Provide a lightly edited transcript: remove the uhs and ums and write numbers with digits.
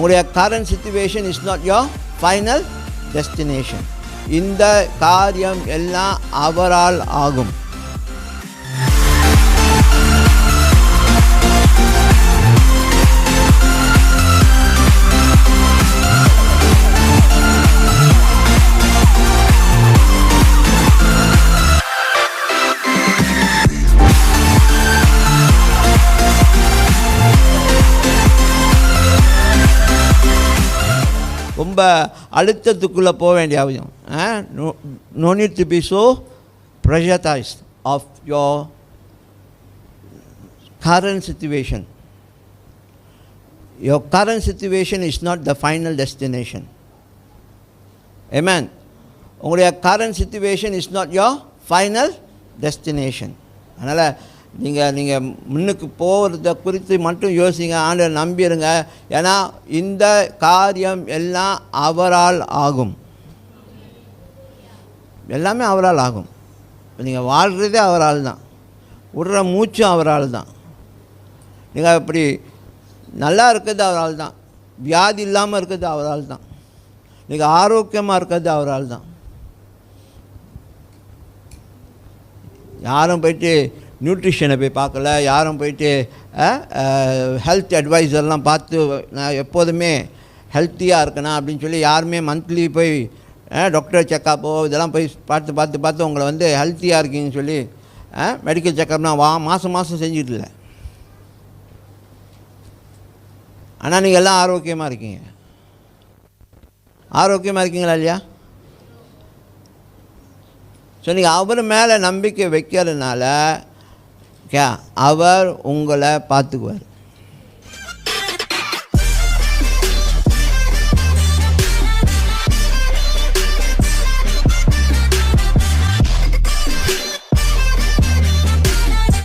உங்களுடைய current situation is not your final destination. இந்த காரியம் எல்லாம் அவரால் ஆகும். ரொம்ப அழுத்தத்துக்குள்ளே போக வேண்டிய அவசியம். No need to be so pressurized of your current situation. Your current situation is not the final destination. Amen. உங்களுடைய current situation is not your final destination. அதனால் நீங்கள் முன்னுக்கு போகிறத குறித்து மட்டும் யோசிங்க, ஆண்டவரை நம்பிடுங்க. ஏன்னா இந்த காரியம் எல்லாம் அவரால் ஆகும். எல்லாமே அவரால் ஆகும். நீங்கள் வாழ்கிறதே அவரால் தான், விடுற மூச்சும் அவரால் தான். நீங்கள் அப்படி நல்லா இருக்கிறது அவரால் தான், வியாதி இல்லாமல் இருக்கிறது அவரால் தான், நீங்கள் ஆரோக்கியமாக இருக்கிறது அவரால் தான். யாரும் போயிட்டு நியூட்ரிஷனை போய் பார்க்கல, யாரும் போயிட்டு ஹெல்த் அட்வைசர்லாம் பார்த்து நான் எப்போதுமே ஹெல்த்தியாக இருக்கணும் அப்படின்னு சொல்லி யாருமே மந்த்லி போய் டாக்டர் செக்கப்போ இதெல்லாம் போய் பார்த்து உங்களை வந்து ஹெல்த்தியாக இருக்கீங்கன்னு சொல்லி மெடிக்கல் செக்கப்னால் மாதம் செஞ்சிட்டில்ல. ஆனால் நீங்கள் எல்லாம் ஆரோக்கியமாக இருக்கீங்க. ஆரோக்கியமாக இருக்கீங்களா இல்லையா? ஸோ நீங்கள் அவர் மேலே நம்பிக்கை வைக்கிறதுனால அவர் உங்களை பார்த்துக்குவார்.